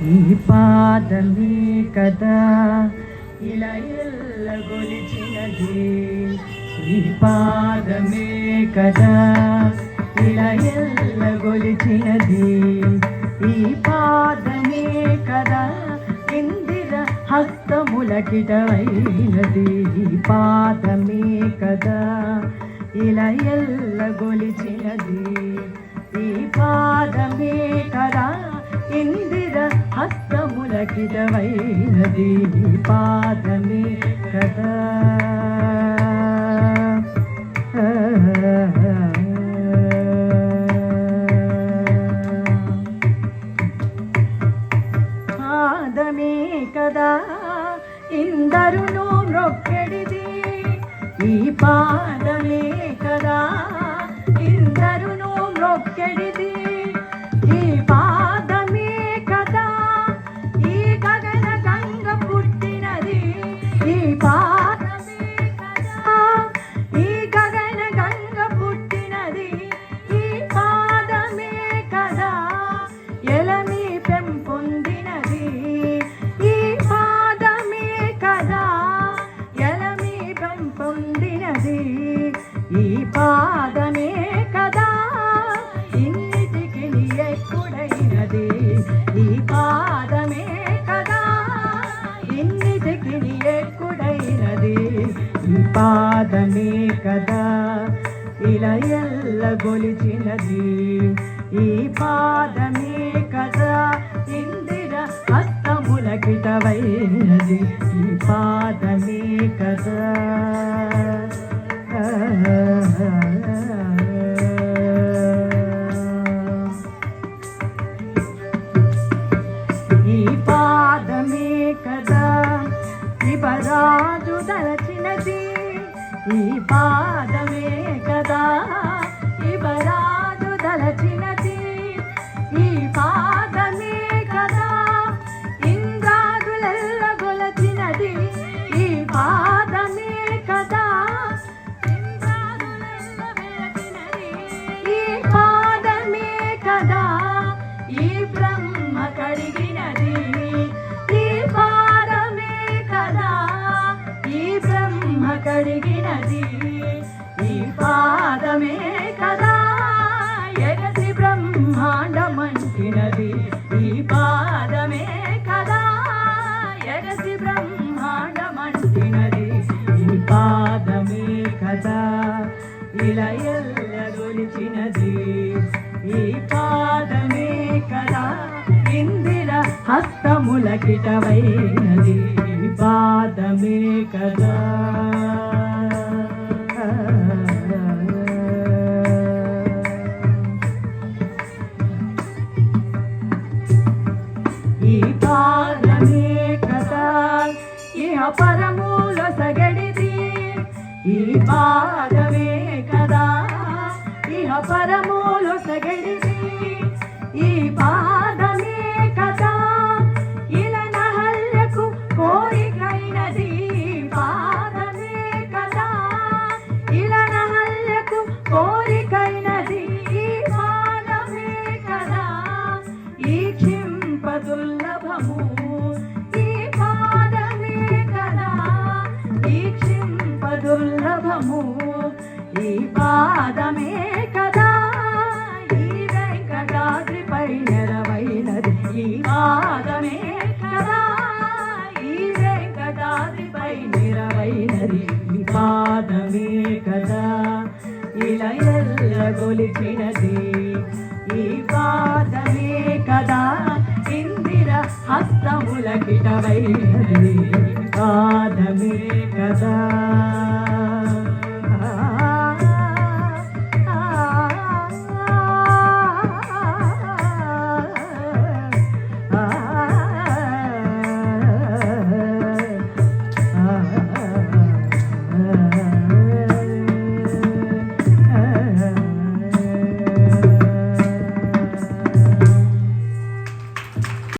ఈ పాదమే కదా ఇలా ఎల్లగొలిచినది, ఈ పాదమే కదా ఇలా ఎల్లగొలిచినది, ఈ పాదమే కదా ఇందిర హస్తములకిటవైనది, ఈ పాదమే కదా ఇలా ఎల్లగొలిచినది, ఈ పాదమే కదా ఇందిర హస్తములకిటవైనది, ఈ పాదమే కదా. పాదమే కదా ఇందరును మ్రొక్కెడిది, ఈ పాదమే కదా ఇందరును మ్రొక్కెడిది, ఈ పాదమే కదా ఈ గగన గంగ పుట్టినది, ఈ పాదమే కదా ఈ గగన గంగ పుట్టినది, ఈ పాదమే కదా ఎలమి పెంపొందినది, ఈ పాదమే కదా ఎలమి పెంపొందినది, ఈ పాదమే కదా ఇన్నిటికి ఎక్కుడైనది, ఈ పాదమే కదా ఇన్నిటికి ఎక్కుడైనది, ఈ పాదమే కదా ఇలా ఎల్లగొలిచినది, ఈ పాదమే కదా ఇందిర హస్తములకిటవైనది, ఈ పాదమే కదా. ఈ పాదమే కదా శివరాజు దలచినది, ఈ పాదమే కదా శివరాజు దలచినది, ఈ పాదమే కదా ఇంద్రాదులెల్లగొలచినది, ఈ పాదమే కదా ఇంద్రాదులెల్లగొలచినది, ఈ పాదమే కదా ఈ బ్రహ్మ కడిగినది, ఈ పాదమే కదా ఈ బ్రహ్మ కడిగినది, ఈ పాదమే కదా ఎగసి బ్రహ్మాండమంటినది, ఈ పాదమే కదా ఎగసి బ్రహ్మాండమంటినది, ఈ పాదమే కదా ఇలా ఎల్లగొలిచినది, ఈ పాదమే కదా ఇందిర హస్తములకిటవైనది, ఈ పాదమే కదా. ఈ పాదమే కదా ఇహ పరములో సగడిది, ఈ పాదమే కదా ఇహ పరములో సగడిది, ఈ పాదమే కదా ఇలా నహల్యకు కోరికైనది, ఈ పాదమే కదా ఇలా నహల్యకు కోరికైనది, ఈ పాదమే కదా ఈ క్షింపదుర్లభము, ఈ పాదమే కదా ఈ క్షింపదుర్లభము, ఈ పాదమే కదా ఈ వెంకటాద్రిపై నెలవైనది, ఈ పాదమే కదా ఈ వెంకటాద్రిపై నెలవైనది, ఈ పాదమే కదా ఇలా ఎల్లగొలిచినది, ఈ పాదమే కదా ఇందిర హస్తములకిటవైనది, ఈ పాదమే కదా.